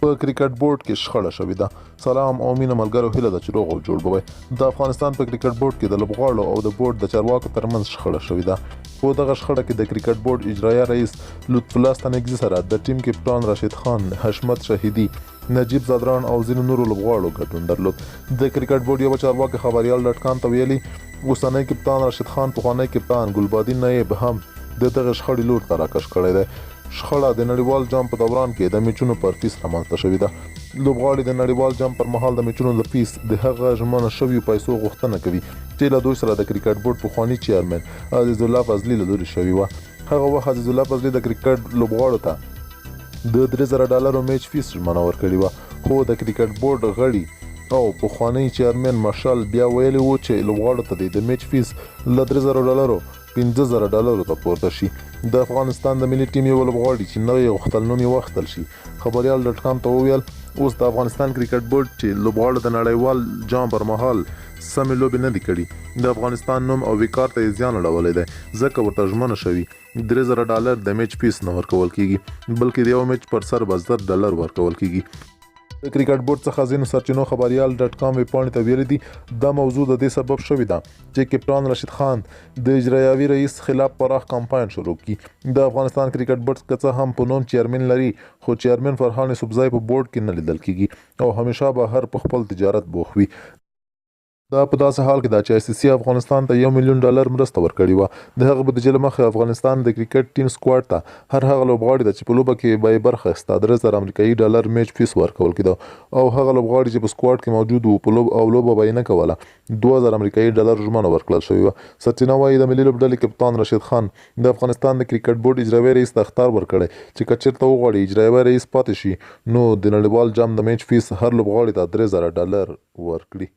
په کرکټ بورډ کې شخړه شوې ده. سلام او مینه ملګرو، هیله ده چې روغ او جوړ به وئ. د افغانستان په کرکټ بورډ کې د لوبغاړو او د بورډ د چارواکو ترمنځ شخړه شوې ده. په دغه شخړه کې د کرکټ بورډ اجرایه رئیس لطف الله ستانکزي سره د ټیم کپتان راشد خان، حشمت شهیدي، نجیب زادران او ځینو نورو لوبغاړو ګډون درلود. د کرکټ بورډ یو چارواکي خبریال ډاټ کام ته ویلي، اوسنی کپتان راشد خان پخوانی کپتان ګلبادي نایب هم د دغه شخړې لور ته راکش کړی دی. شخړه د نړیوال جام په دوران کې د میچونو پر فیس رامنځته شوې ده. لوبغاړي د نړیوال جام پر مهال د میچونو د فیس د هغه ژمنه شویو پیسو غوښتنه کوي چې له دوی سره د کرکټ بورډ پخواني چیرمن عزیز الله فضلي له لورې شوې وه. هغه وخت عزیز الله فضلي د کرکټ لوبغاړو ته د $3000 میچ فیس ژمنه ورکړې وه، خو د کرکټ بورډ غړي او پخوانی چیرمن مارشال بیا ویلي و چې لوبغاړو ته د میچ فیس له $3000 $15,000 ته پورته شي. د افغانستان د ملي ټیم یو لوبغاړي چې نوی غوښتل نوم یې واخیستل شي خبریال ډاټ کام ته وویل، اوس د افغانستان کرکټ بورډ چې لوبغاړو د نړیوال جام پر مهال سمې لوبې نه دي کړي، د افغانستان نوم او وقار ته یې زیان اړولی دی، ځکه ورته ژمنه شوي $3000 د میچ فیس نه ورکول کیږي، بلکې د یو میچ پر سر به $10 ورکول کیږي. د کرکټ بورډ څخه ځینو سرچینو خبریال ډاټ کام ویبپاڼې ته ویلي دي، دا موضوع د دې سبب شوې ده چې کپتان راشد خان د اجرایوي رئیس خلاف پراخ کمپاین شروع کړي. د افغانستان کرکټ بورډ که څه هم په نوم چیرمن لري، خو چیرمن فرحان یوسفزی په بورډ کې نه لیدل کیږي او همیشه به هر په خپل تجارت بوخت وي. دا په داسې حال کې ده چې ICC افغانستان ته $1 ملیون مرسته ورکړې وه. د هغه بودیجې له مخې افغانستان د کرکټ ټیم سکواډ ته هر هغه لوبغاړي ته چې په لوبه کې به یې برخه اخیسته $3000 میچ فیس ورکول کېده، او هغه لوبغاړي چې په سکواډ کې موجود وو او لوبه به یې نه کوله $2000 ژمنه ورکړل شوې وه. سرچینه وایي د ملي لوبډلې کپتان راشد خان د افغانستان د کرکټ بورډ اجرایوي رئیس ته اخطار ورکړی چې که چېرته وغواړي اجرایوي رئیس پاتې شي نو د نړیوال جام د میچ فیس هر لوبغاړي ته $3000 ورکړي.